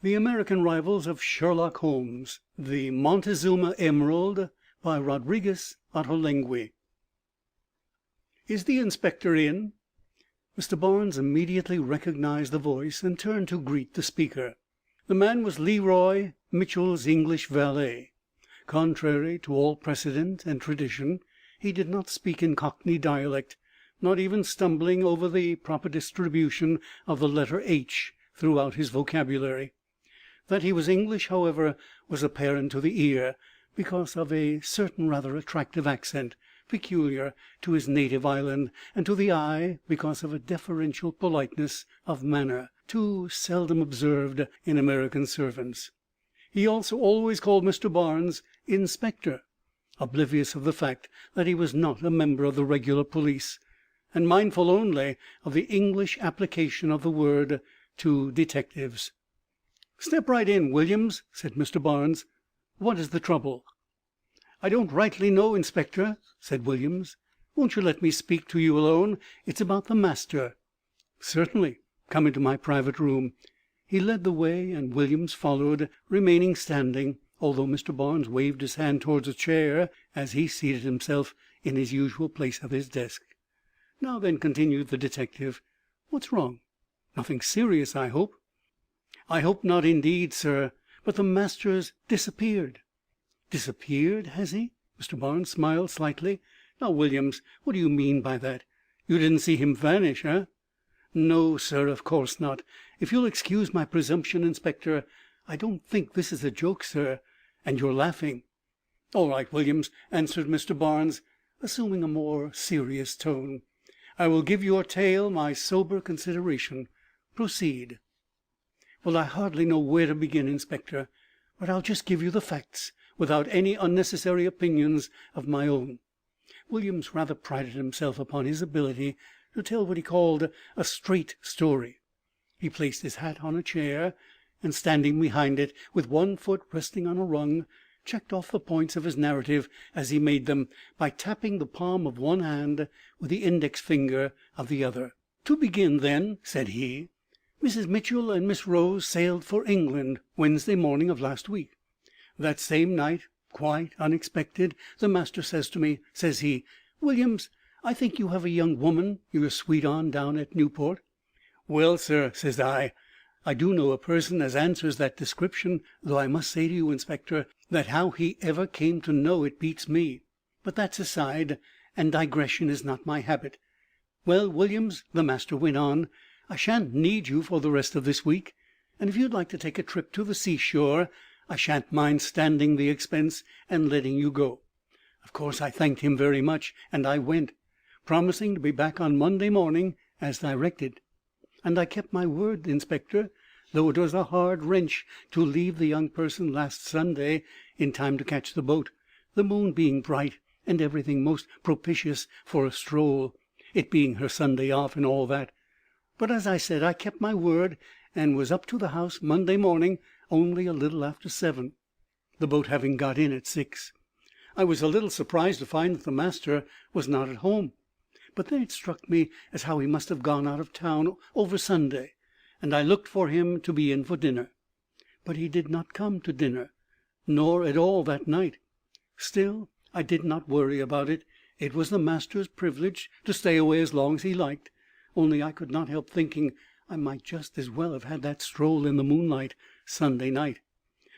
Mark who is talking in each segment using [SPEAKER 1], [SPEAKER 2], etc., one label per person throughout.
[SPEAKER 1] The American Rivals of Sherlock Holmes, The Montezuma Emerald, by Rodrigues, Ottolengui. "Is the inspector in?" Mr. Barnes immediately recognized the voice and turned to greet the speaker. The man was Leroy Mitchell's English valet. Contrary to all precedent and tradition, he did not speak in Cockney dialect, not even stumbling over the proper distribution of the letter H throughout his vocabulary. That he was English, however, was apparent to the ear, because of a certain rather attractive accent, peculiar to his native island, and to the eye, because of a deferential politeness of manner, too seldom observed in American servants. He also always called Mr. Barnes Inspector, oblivious of the fact that he was not a member of the regular police, and mindful only of the English application of the word to detectives. "Step right in, Williams," said Mr. Barnes. "What is the trouble?" "I don't rightly know, Inspector," said Williams. "Won't you let me speak to you alone? It's about the master." "Certainly. Come into my private room." He led the way, and Williams followed, remaining standing, although Mr. Barnes waved his hand towards a chair as he seated himself in his usual place at his desk. "Now then," continued the detective, "what's wrong? Nothing serious, I hope?" "I hope not, indeed, sir. But the master's disappeared." "Disappeared, has he?" Mr. Barnes smiled slightly. "Now, Williams, what do you mean by that? You didn't see him vanish, eh?" "No, sir, of course not. If you'll excuse my presumption, Inspector, I don't think this is a joke, sir, and you're laughing." "All right, Williams," answered Mr. Barnes, assuming a more serious tone. "I will give your tale my sober consideration. Proceed." "Well, I hardly know where to begin, Inspector, but I'll just give you the facts, without any unnecessary opinions of my own." Williams rather prided himself upon his ability to tell what he called a straight story. He placed his hat on a chair, and standing behind it, with one foot resting on a rung, checked off the points of his narrative as he made them, by tapping the palm of one hand with the index finger of the other. "To begin, then," said he, "Mrs. Mitchell and Miss Rose sailed for England Wednesday morning of last week. That same night, quite unexpected, the master says to me, says he, 'Williams, I think you have a young woman you're sweet on down at Newport.' 'Well, sir,' says I do know a person as answers that description, though I must say to you, Inspector, that how he ever came to know it beats me. But that's aside, and digression is not my habit. Well, Williams,' the master went on, 'I shan't need you for the rest of this week, and if you'd like to take a trip to the seashore, I shan't mind standing the expense and letting you go.' Of course I thanked him very much, and I went, promising to be back on Monday morning as directed. And I kept my word, Inspector, though it was a hard wrench to leave the young person last Sunday in time to catch the boat, the moon being bright and everything most propitious for a stroll, it being her Sunday off and all that. But, as I said, I kept my word, and was up to the house Monday morning only a little after 7, the boat having got in at 6. I was a little surprised to find that the master was not at home, but then it struck me as how he must have gone out of town over Sunday, and I looked for him to be in for dinner. But he did not come to dinner, nor at all that night. Still, I did not worry about it. It was the master's privilege to stay away as long as he liked. Only I could not help thinking I might just as well have had that stroll in the moonlight Sunday night.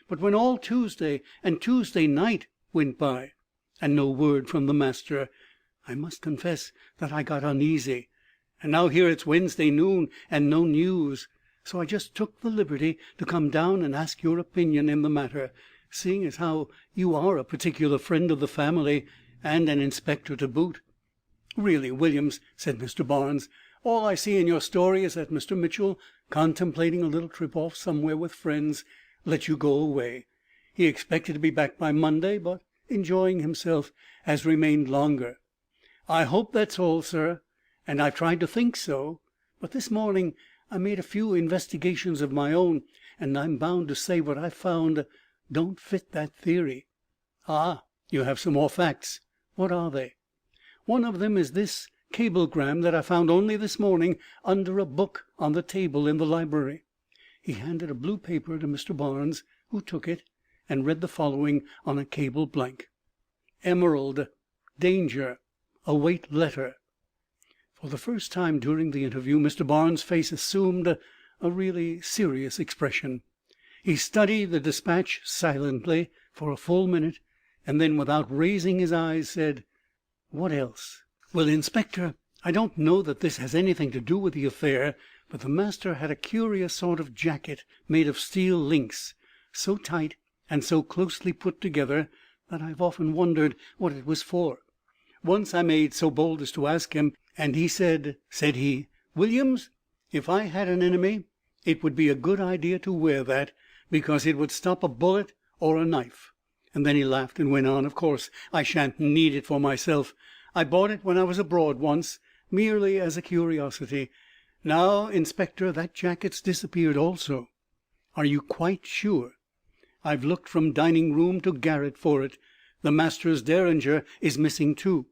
[SPEAKER 1] But when all Tuesday and Tuesday night went by, and no word from the master, I must confess that I got uneasy. And now here it's Wednesday noon, and no news. So I just took the liberty to come down and ask your opinion in the matter, seeing as how you are a particular friend of the family, and an inspector to boot." "Really, Williams," said Mr. Barnes, "all I see in your story is that Mr. Mitchell, contemplating a little trip off somewhere with friends, let you go away. He expected to be back by Monday, but, enjoying himself, has remained longer. I hope that's all, sir, and I've tried to think so. But this morning I made a few investigations of my own, and I'm bound to say what I've found don't fit that theory." "Ah, you have some more facts. What are they?" "One of them is this cablegram that I found only this morning under a book on the table in the library. He handed a blue paper to Mr. Barnes, who took it and read the following on a cable blank: Emerald. Danger. Await letter. For the first time during the interview, Mr. Barnes' face assumed a really serious expression. He studied the dispatch silently for a full minute, and then, without raising his eyes, said, "What else?" "Well, Inspector, I don't know that this has anything to do with the affair, but the master had a curious sort of jacket made of steel links, so tight and so closely put together that I've often wondered what it was for. Once I made so bold as to ask him, and he said he, 'Williams, if I had an enemy, it would be a good idea to wear that, because it would stop a bullet or a knife.' And then he laughed and went on, 'Of course, I shan't need it for myself. I bought it when I was abroad once, merely as a curiosity. Now, Inspector, that jacket's disappeared also.' "'Are you quite sure?' "'I've looked from dining room to garret for it. The master's derringer is missing too.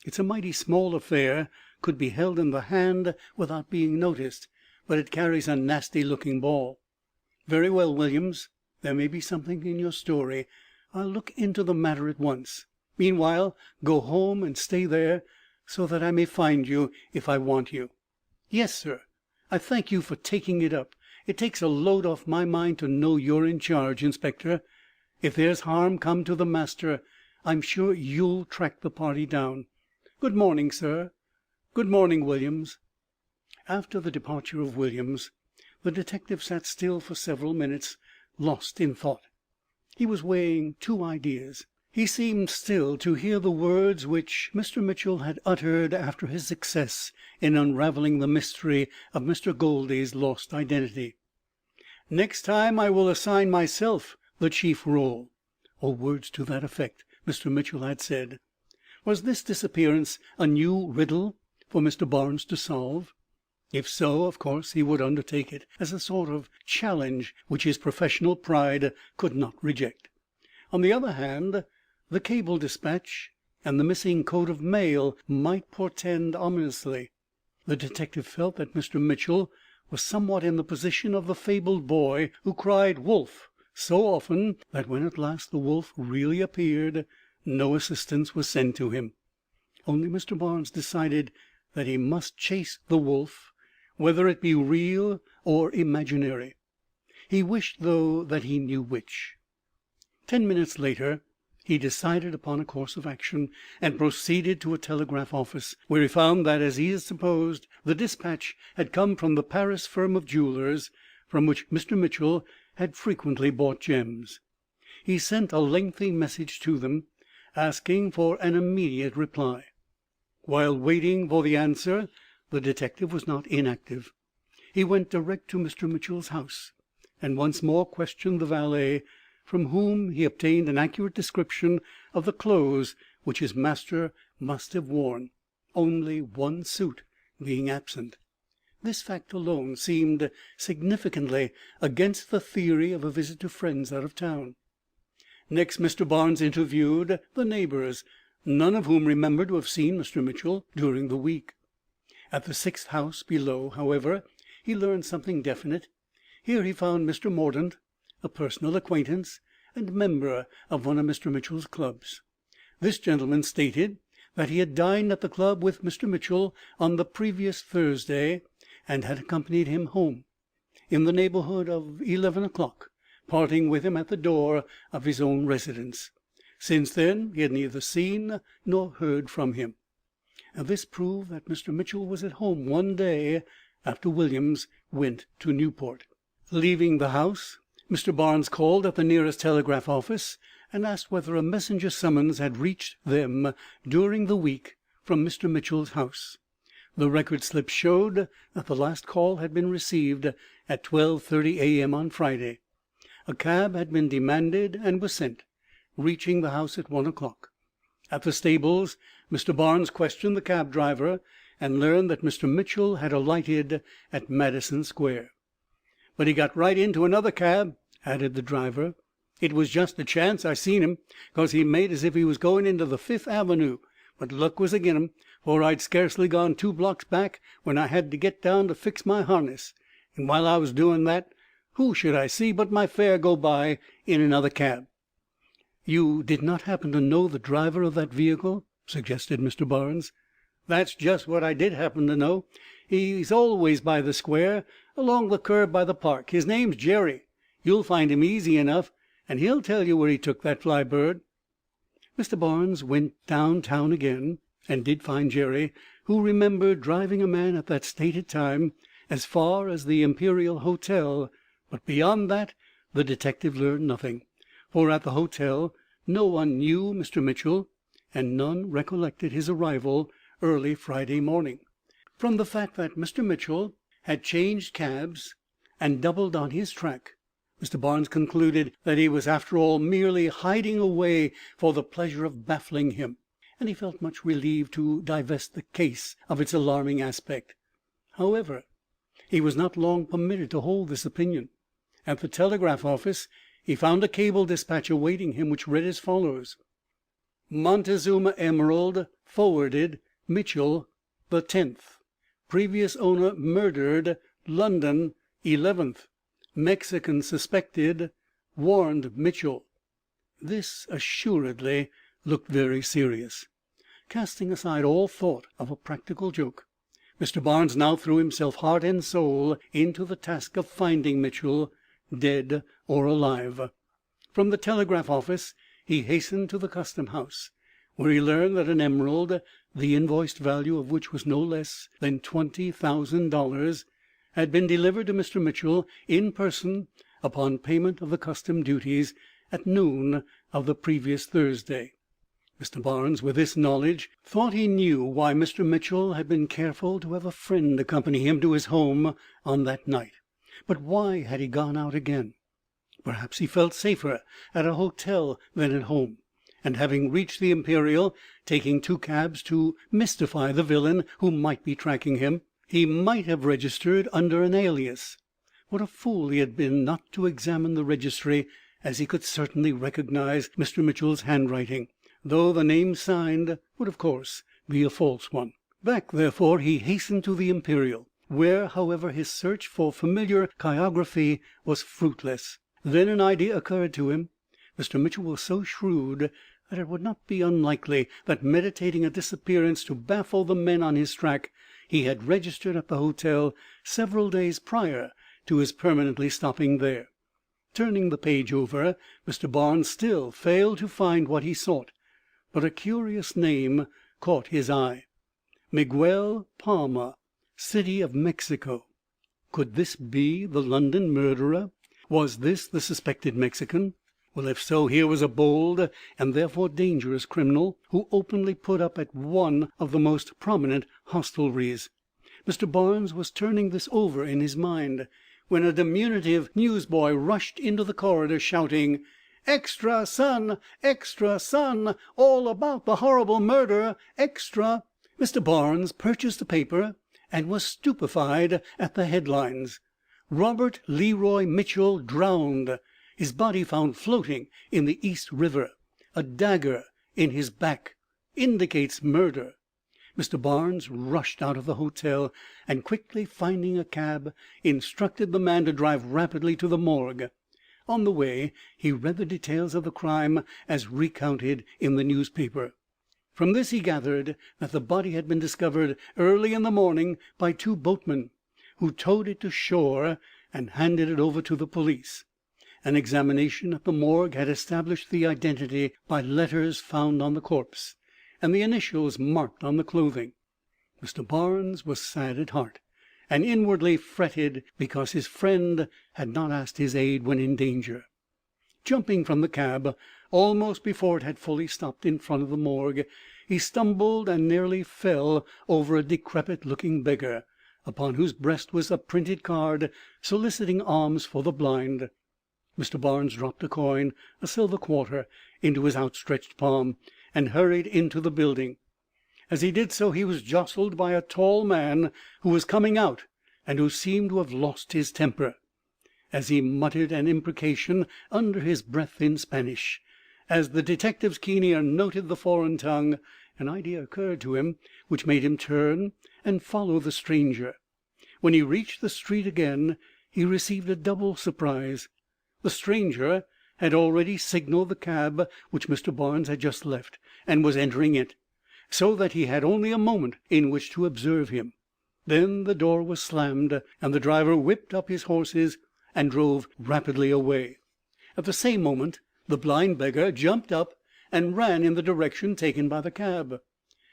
[SPEAKER 1] It's a mighty small affair, could be held in the hand without being noticed, but it carries a nasty looking ball.' "'Very well, Williams, there may be something in your story. I'll look into the matter at once. Meanwhile, go home and stay there, so that I may find you if I want you.' "'Yes, sir. I thank you for taking it up. It takes a load off my mind to know you're in charge, Inspector. If there's harm come to the master, I'm sure you'll track the party down. Good morning, sir.' "'Good morning, Williams.' After the departure of Williams, the detective sat still for several minutes, lost in thought. He was weighing two ideas. He seemed still to hear the words which Mr. Mitchell had uttered after his success in unraveling the mystery of Mr. Goldy's lost identity. "Next time I will assign myself the chief role," or words to that effect, Mr. Mitchell had said. Was this disappearance a new riddle for Mr. Barnes to solve? If so, of course he would undertake it as a sort of challenge which his professional pride could not reject. On the other hand, the cable dispatch and the missing coat of mail might portend ominously. The detective felt that Mr. Mitchell was somewhat in the position of the fabled boy who cried "Wolf!" so often that when at last the wolf really appeared, no assistance was sent to him. Only Mr. Barnes decided that he must chase the wolf, whether it be real or imaginary. He wished, though, that he knew which. 10 minutes later he decided upon a course of action, and proceeded to a telegraph office, where he found that, as he had supposed, the dispatch had come from the Paris firm of jewelers from which Mr. Mitchell had frequently bought gems. He sent a lengthy message to them, asking for an immediate reply. While waiting for the answer, the detective was not inactive. He went direct to Mr. Mitchell's house, and once more questioned the valet, from whom he obtained an accurate description of the clothes which his master must have worn, only one suit being absent. This fact alone seemed significantly against the theory of a visit to friends out of town. Next, Mr. Barnes interviewed the neighbors, none of whom remembered to have seen Mr. Mitchell during the week. At the 6th house below, however, he learned something definite. Here he found Mr. Mordaunt, a personal acquaintance and member of one of Mr. Mitchell's clubs. This gentleman stated that he had dined at the club with Mr. Mitchell on the previous Thursday, and had accompanied him home in the neighborhood of 11 o'clock, parting with him at the door of his own residence. Since then he had neither seen nor heard from him. This proved that Mr. Mitchell was at home one day after Williams went to Newport. Leaving the house, Mr. Barnes called at the nearest telegraph office and asked whether a messenger summons had reached them during the week from Mr. Mitchell's house. The record slip showed that the last call had been received at 12:30 a.m. on Friday. A cab had been demanded and was sent, reaching the house at 1 o'clock. At the stables, Mr. Barnes questioned the cab driver and learned that Mr. Mitchell had alighted at Madison Square. "But he got right into another cab," added the driver. "It was just a chance I seen him, 'cause he made as if he was going into the 5th Avenue. But luck was agin him, for I'd scarcely gone 2 blocks back when I had to get down to fix my harness. And while I was doing that, Who should I see but my fare go by in another cab?" "You did not happen to know the driver of that vehicle?" suggested Mr. Barnes. "That's just what I did happen to know. He's always by the square, along the curb by the park. His name's Jerry. You'll find him easy enough, and he'll tell you where he took that fly bird." Mr. Barnes went downtown again, and did find Jerry, who remembered driving a man at that stated time as far as the Imperial Hotel, but beyond that the detective learned nothing, for at the hotel no one knew Mr. Mitchell, and none recollected his arrival early Friday morning. From the fact that Mr. Mitchell had changed cabs and doubled on his track, Mr. Barnes concluded that he was after all merely hiding away for the pleasure of baffling him, and he felt much relieved to divest the case of its alarming aspect. However, he was not long permitted to hold this opinion. At the telegraph office he found a cable dispatch awaiting him, which read as follows: "Montezuma emerald forwarded Mitchell the 10th. Previous owner murdered. London 11th. Mexican suspected. Warned Mitchell." This assuredly looked very serious. Casting aside all thought of a practical joke, Mr. Barnes now threw himself heart and soul into the task of finding Mitchell, dead or alive. From the telegraph office he hastened to the custom house, where he learned that an emerald, the invoiced value of which was no less than $20,000, had been delivered to Mr. Mitchell in person upon payment of the custom duties at noon of the previous Thursday. Mr. Barnes, with this knowledge, thought he knew why Mr. Mitchell had been careful to have a friend accompany him to his home on that night. But why had he gone out again? Perhaps he felt safer at a hotel than at home, and having reached the Imperial, taking 2 cabs to mystify the villain who might be tracking him, he might have registered under an alias. What a fool he had been not to examine the registry, as he could certainly recognize Mr. Mitchell's handwriting, though the name signed would of course be a false one. Back, therefore, he hastened to the Imperial, where, however, his search for familiar chirography was fruitless. Then an idea occurred to him. Mr. Mitchell was so shrewd that it would not be unlikely that, meditating a disappearance to baffle the men on his track, he had registered at the hotel several days prior to his permanently stopping there. Turning the page over, Mr. Barnes still failed to find what he sought, but a curious name caught his eye: Miguel Palma, City of Mexico. Could this be the London murderer? Was this the suspected Mexican? Well, if so, here was a bold and therefore dangerous criminal, who openly put up at one of the most prominent hostelries. Mr. Barnes was turning this over in his mind, when a diminutive newsboy rushed into the corridor, shouting, "Extra, son! Extra, son! All about the horrible murder! Extra!" Mr. Barnes purchased a paper and was stupefied at the headlines: "Robert Leroy Mitchell drowned. His body found floating in the East River. A dagger in his back. Indicates murder." Mr. Barnes rushed out of the hotel, and quickly finding a cab, instructed the man to drive rapidly to the morgue. On the way he read the details of the crime as recounted in the newspaper. From this he gathered that the body had been discovered early in the morning by 2 boatmen, who towed it to shore and handed it over to the police. An examination at the morgue had established the identity by letters found on the corpse, and the initials marked on the clothing. Mr. Barnes was sad at heart, and inwardly fretted because his friend had not asked his aid when in danger. Jumping from the cab, almost before it had fully stopped in front of the morgue, he stumbled and nearly fell over a decrepit-looking beggar, upon whose breast was a printed card soliciting alms for the blind. Mr. Barnes dropped a coin, a silver quarter, into his outstretched palm, and hurried into the building. As he did so, he was jostled by a tall man who was coming out, and who seemed to have lost his temper. As he muttered an imprecation under his breath in Spanish, as the detective's keen ear noted the foreign tongue, an idea occurred to him which made him turn and follow the stranger. When he reached the street again, he received a double surprise. The stranger had already signaled the cab which Mr. Barnes had just left, and was entering it, so that he had only a moment in which to observe him. Then the door was slammed, and the driver whipped up his horses and drove rapidly away. At the same moment the blind beggar jumped up and ran in the direction taken by the cab.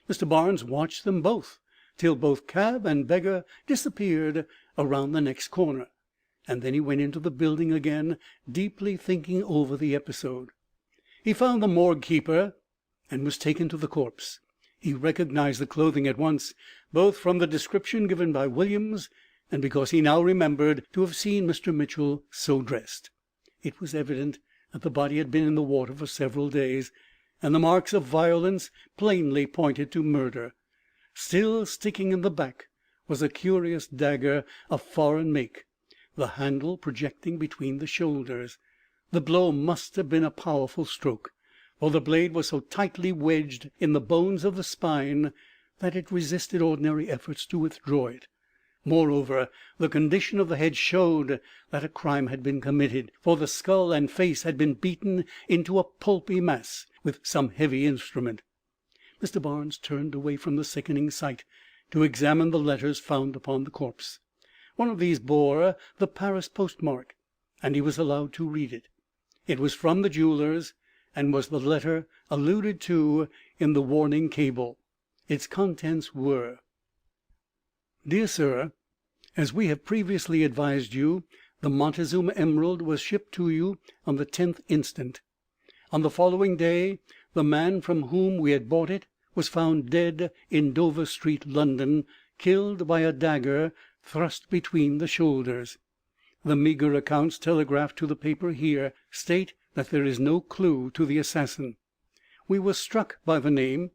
[SPEAKER 1] Mr. Barnes watched them both till both cab and beggar disappeared around the next corner, and then he went into the building again, deeply thinking over the episode. He found the morgue keeper and was taken to the corpse. He recognized the clothing at once, both from the description given by Williams and because he now remembered to have seen Mr. Mitchell so dressed. It was evident that the body had been in the water for several days, and the marks of violence plainly pointed to murder. Still sticking in the back was a curious dagger of foreign make, the handle projecting between the shoulders. The blow must have been a powerful stroke, for the blade was so tightly wedged in the bones of the spine that it resisted ordinary efforts to withdraw it. Moreover, the condition of the head showed that a crime had been committed, for the skull and face had been beaten into a pulpy mass with some heavy instrument. Mr. Barnes turned away from the sickening sight to examine the letters found upon the corpse. One of these bore the Paris postmark, and he was allowed to read it. It was from the jeweler's, and was the letter alluded to in the warning cable. Its contents were: Dear Sir, as we have previously advised you, the Montezuma emerald was shipped to you on the 10th instant. On the following day, the man from whom we had bought it was found dead in Dover Street, London, killed by a dagger thrust between the shoulders. The meagre accounts telegraphed to the paper here state that there is no clue to the assassin. We were struck by the name,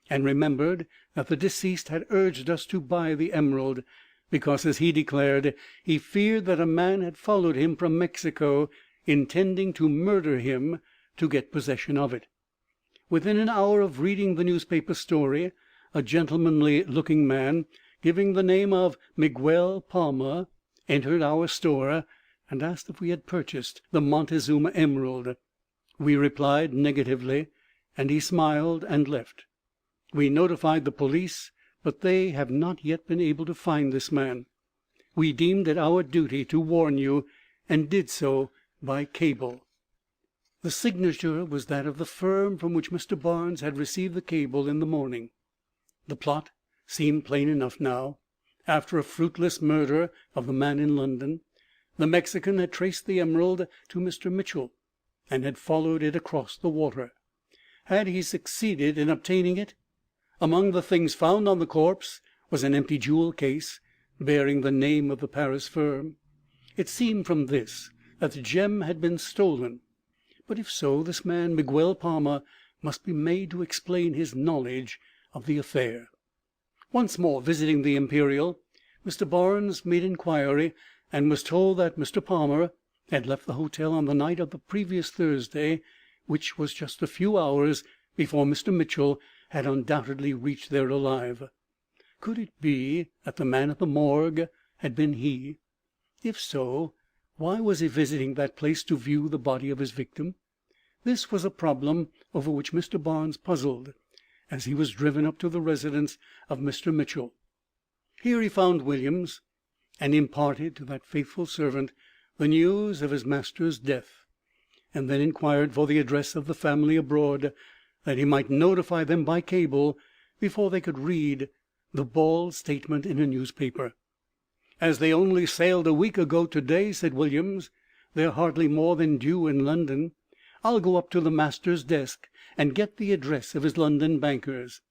[SPEAKER 1] and remembered that the deceased had urged us to buy the emerald, because, as he declared, he feared that a man had followed him from Mexico, intending to murder him to get possession of it. Within an hour of reading the newspaper story, a gentlemanly-looking man, giving the name of Miguel Palma, entered our store and asked if we had purchased the Montezuma emerald. We replied negatively, and he smiled and left. We notified the police, but they have not yet been able to find this man. We deemed it our duty to warn you, and did so by cable. The signature was that of the firm from which Mr. Barnes had received the cable in the morning. The plot seemed plain enough now. After a fruitless murder of the man in London, the Mexican had traced the emerald to Mr. Mitchell, and had followed it across the water. Had he succeeded in obtaining it? Among the things found on the corpse was an empty jewel case bearing the name of the Paris firm. It seemed from this that the gem had been stolen. But if so, this man Miguel Palma must be made to explain his knowledge of the affair. Once more visiting the Imperial, Mr. Barnes made inquiry, and was told that Mr. Palmer had left the hotel on the night of the previous Thursday, which was just a few hours before Mr. Mitchell had undoubtedly reached there alive. Could it be that the man at the morgue had been he? If so, why was he visiting that place to view the body of his victim? This was a problem over which Mr. Barnes puzzled, as he was driven up to the residence of Mr. Mitchell. Here he found Williams, and imparted to that faithful servant the news of his master's death, and then inquired for the address of the family abroad, that he might notify them by cable before they could read the bald statement in a newspaper. "As they only sailed a week ago to-day," said Williams, "they're hardly more than due in London. I'll go up to the master's desk and get the address of his London bankers."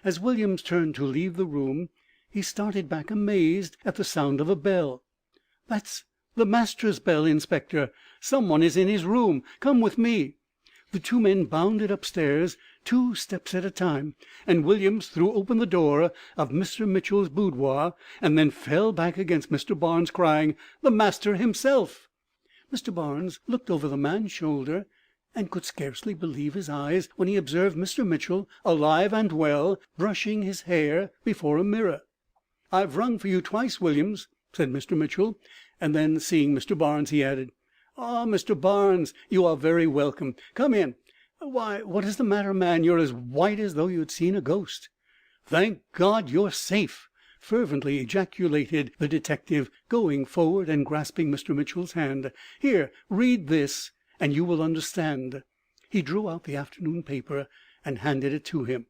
[SPEAKER 1] As Williams turned to leave the room, he started back amazed at the sound of a bell. "That's the master's bell, Inspector. Someone is in his room. Come with me." The two men bounded upstairs, 2 steps at a time, and Williams threw open the door of Mr. Mitchell's boudoir, and then fell back against Mr. Barnes, crying, "The master himself!" Mr. Barnes looked over the man's shoulder, and could scarcely believe his eyes when he observed Mr. Mitchell, alive and well, brushing his hair before a mirror. "I've rung for you twice, Williams," said Mr. Mitchell, And then, seeing Mr. Barnes, he added, "Ah, Mr. Barnes, you are very welcome. Come in. Why, what is the matter, man? You're as white as though you had seen a ghost." "Thank God, you're safe!" fervently ejaculated the detective, going forward and grasping Mr. Mitchell's hand. "Here, read this, and you will understand." He drew out the afternoon paper and handed it to him.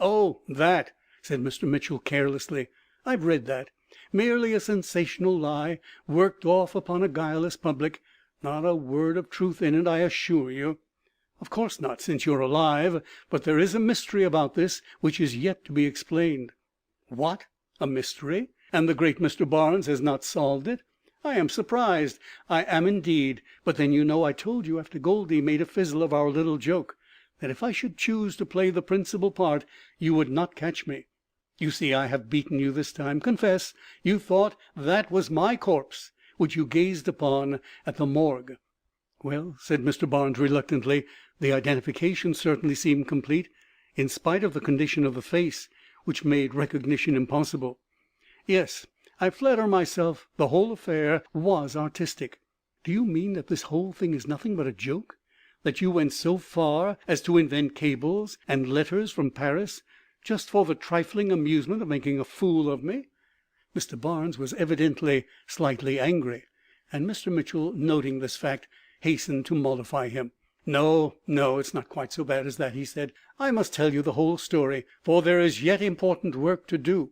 [SPEAKER 1] "Oh, that," said Mr. Mitchell carelessly. "I've read that. Merely a sensational lie, worked off upon a guileless public. Not a word of truth in it, I assure you." "Of course not, since you're alive. But there is a mystery about this which is yet to be explained." "What? A mystery? And the great Mr. Barnes has not solved it? I am surprised. I am indeed. But then, you know, I told you after Goldie made a fizzle of our little joke, that if I should choose to play the principal part, you would not catch me. You see, I have beaten you this time. Confess, you thought that was my corpse which you gazed upon at the morgue." "Well," said Mr. Barnes reluctantly, "the identification certainly seemed complete, in spite of the condition of the face, which made recognition impossible. Yes, I flatter myself the whole affair was artistic." "Do you mean that this whole thing is nothing but a joke? That you went so far as to invent cables and letters from Paris just for the trifling amusement of making a fool of me?" Mr. Barnes was evidently slightly angry, and Mr. Mitchell, noting this fact, hastened to mollify him. No, it's not quite so bad as that," he said. "I must tell you the whole story, for there is yet important work to do,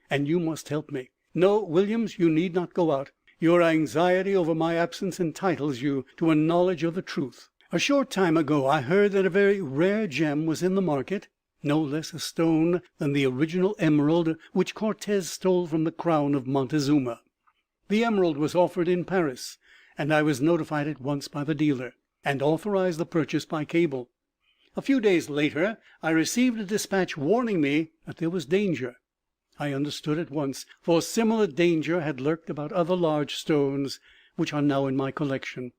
[SPEAKER 1] and you must help me. No, Williams, you need not go out. Your anxiety over my absence entitles you to a knowledge of the truth. A short time ago I heard that a very rare gem was in the market, no less a stone than the original emerald which Cortez stole from the crown of Montezuma. The emerald was offered in Paris, and I was notified at once by the dealer, and authorized the purchase by cable. A few days later I received a dispatch warning me that there was danger. I understood at once, for similar danger had lurked about other large stones which are now in my collection.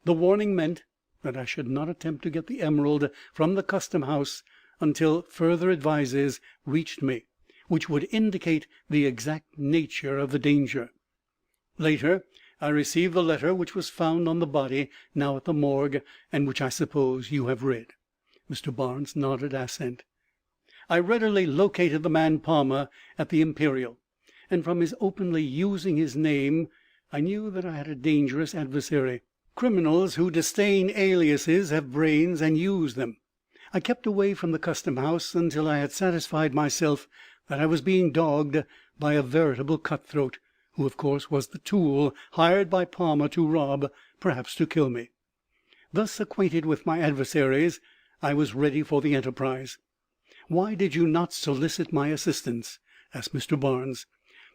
[SPEAKER 1] The warning meant that I should not attempt to get the emerald from the custom house until further advices reached me, which would indicate the exact nature of the danger. Later I received the letter which was found on the body, now at the morgue, and which I suppose you have read." Mr. Barnes nodded assent. "I readily located the man Palmer at the Imperial, and from his openly using his name I knew that I had a dangerous adversary. Criminals who disdain aliases have brains and use them. I kept away from the custom house until I had satisfied myself that I was being dogged by a veritable cutthroat, who of course was the tool hired by Palmer to rob, perhaps to kill me. Thus acquainted with my adversaries, I was ready for the enterprise." "Why did you not solicit my assistance?" asked Mr. Barnes.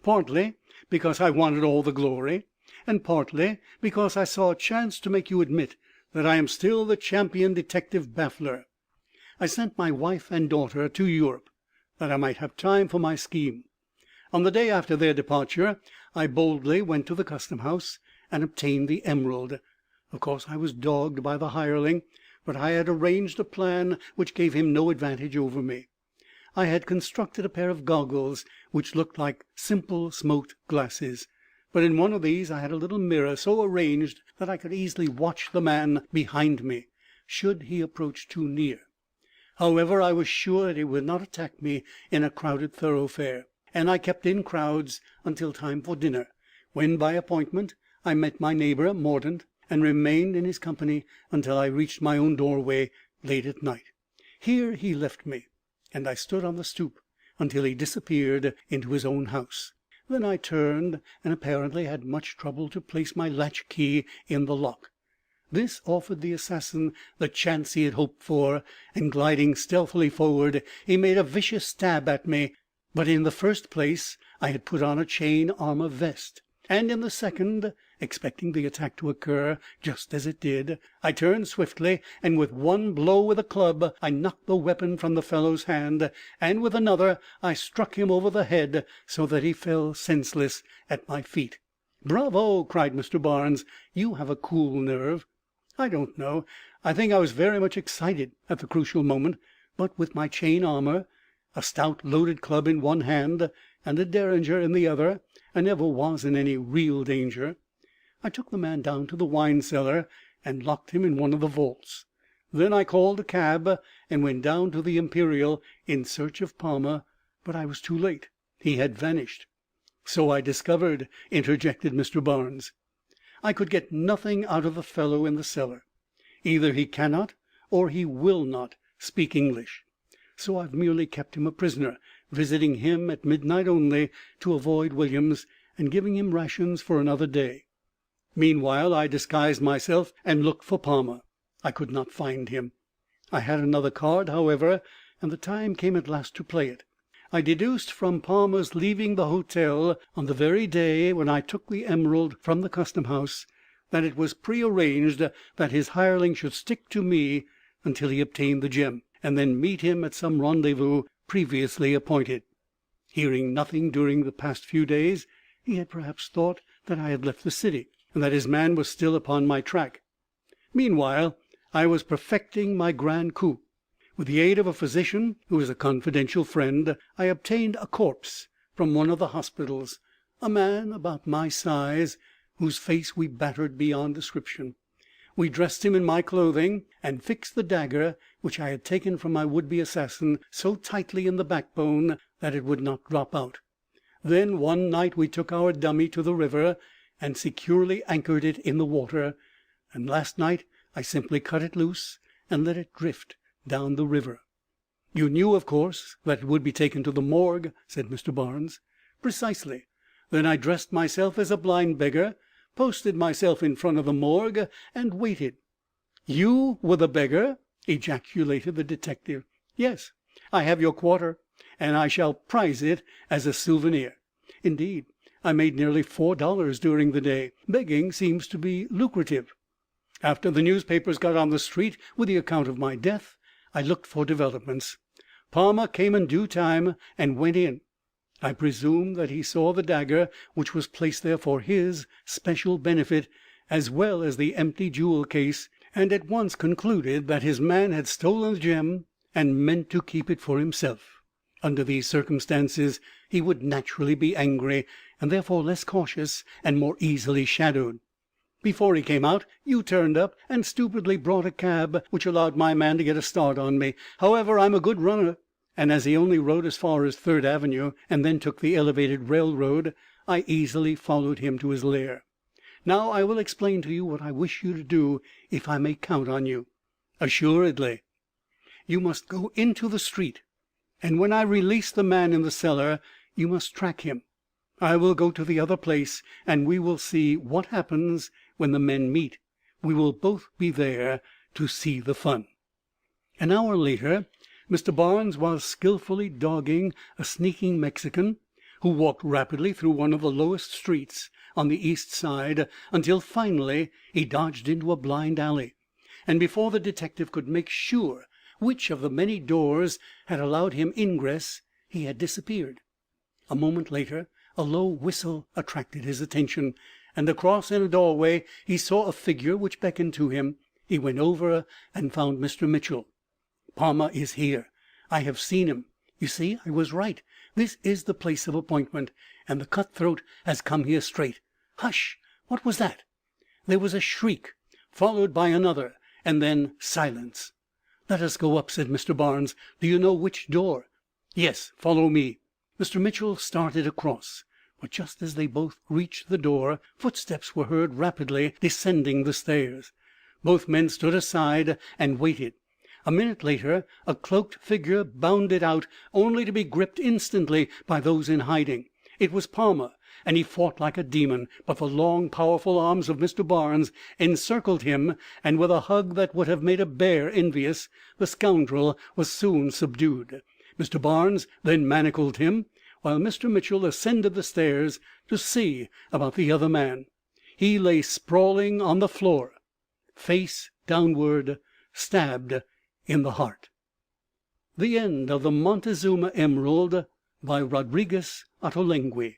[SPEAKER 1] "Partly because I wanted all the glory, and partly because I saw a chance to make you admit that I am still the champion detective baffler. I sent my wife and daughter to Europe, that I might have time for my scheme. On the day after their departure I boldly went to the custom house and obtained the emerald. Of course I was dogged by the hireling, but I had arranged a plan which gave him no advantage over me. I had constructed a pair of goggles which looked like simple smoked glasses, but in one of these I had a little mirror so arranged that I could easily watch the man behind me, should he approach too near. However, I was sure that he would not attack me in a crowded thoroughfare, and I kept in crowds until time for dinner, when by appointment I met my neighbor Mordaunt, and remained in his company until I reached my own doorway late at night. Here he left me, and I stood on the stoop until he disappeared into his own house. Then I turned, and apparently had much trouble to place my latch key in the lock. This offered the assassin the chance he had hoped for, and gliding stealthily forward, he made a vicious stab at me. But in the first place I had put on a chain armor vest, and in the second, expecting the attack to occur just as it did, I turned swiftly, and with one blow with a club I knocked the weapon from the fellow's hand, and with another I struck him over the head, so that he fell senseless at my feet. "Bravo!" cried Mr. Barnes. "You have a cool nerve." "I don't know. I think I was very much excited at the crucial moment, but with my chain armor, a stout loaded club in one hand, and a derringer in the other, I never was in any real danger. I took the man down to the wine cellar and locked him in one of the vaults. Then I called a cab and went down to the Imperial in search of Palmer, but I was too late. He had vanished." "So I discovered," interjected Mr. Barnes. "I could get nothing out of the fellow in the cellar. Either he cannot or he will not speak English. So I've merely kept him a prisoner, visiting him at midnight only to avoid Williams, and giving him rations for another day. Meanwhile I disguised myself and looked for Palmer. I could not find him. I had another card, however, and the time came at last to play it. I deduced from Palmer's leaving the hotel on the very day when I took the emerald from the custom house that it was prearranged that his hireling should stick to me until he obtained the gem, and then meet him at some rendezvous previously appointed. Hearing nothing during the past few days, he had perhaps thought that I had left the city, and that his man was still upon my track. Meanwhile I was perfecting my grand coup. With the aid of a physician who is a confidential friend, I obtained a corpse from one of the hospitals, a man about my size, whose face we battered beyond description. We dressed him in my clothing, and fixed the dagger which I had taken from my would-be assassin so tightly in the backbone that it would not drop out. Then one night we took our dummy to the river and securely anchored it in the water, and last night I simply cut it loose and let it drift down the river." "You knew, of course, that it would be taken to the morgue," said Mr. Barnes. "Precisely. Then I dressed myself as a blind beggar, posted myself in front of the morgue, and waited." "You were the beggar?" ejaculated the detective. "Yes. I have your quarter, and I shall prize it as a souvenir. Indeed, I made nearly $4 during the day. Begging seems to be lucrative. After the newspapers got on the street with the account of my death, I looked for developments. Palmer came in due time and went in. I presume that he saw the dagger, which was placed there for his special benefit, as well as the empty jewel case, and at once concluded that his man had stolen the gem and meant to keep it for himself. Under these circumstances he would naturally be angry, and therefore less cautious and more easily shadowed. Before he came out, you turned up and stupidly brought a cab, which allowed my man to get a start on me. However, I'm a good runner, and as he only rode as far as 3rd Avenue and then took the elevated railroad, I easily followed him to his lair. Now I will explain to you what I wish you to do, if I may count on you." "Assuredly." "You must go into the street, and when I release the man in the cellar, you must track him. I will go to the other place, and we will see what happens when the men meet. We will both be there to see the fun." An hour later, Mr. Barnes was skillfully dogging a sneaking Mexican who walked rapidly through one of the lowest streets on the east side, until finally he dodged into a blind alley, and before the detective could make sure which of the many doors had allowed him ingress, he had disappeared. A moment later a low whistle attracted his attention, and across in a doorway he saw a figure which beckoned to him. He went over and found Mr. Mitchell. "Palmer is here. I have seen him. You see, I was right. This is the place of appointment, and the cutthroat has come here straight. Hush! What was that?" There was a shriek, followed by another, and then silence. "Let us go up," said Mr. Barnes. "Do you know which door?" "Yes, follow me." Mr. Mitchell started across, but just as they both reached the door, footsteps were heard rapidly descending the stairs. Both men stood aside and waited. A minute later a cloaked figure bounded out, only to be gripped instantly by those in hiding. It was Palmer, and he fought like a demon, but the long, powerful arms of Mr. Barnes encircled him, and with a hug that would have made a bear envious, the scoundrel was soon subdued. Mr. Barnes then manacled him, while Mr. Mitchell ascended the stairs to see about the other man. He lay sprawling on the floor, face downward, stabbed in the heart. The end of the Montezuma Emerald by Rodrigues Ottolengui.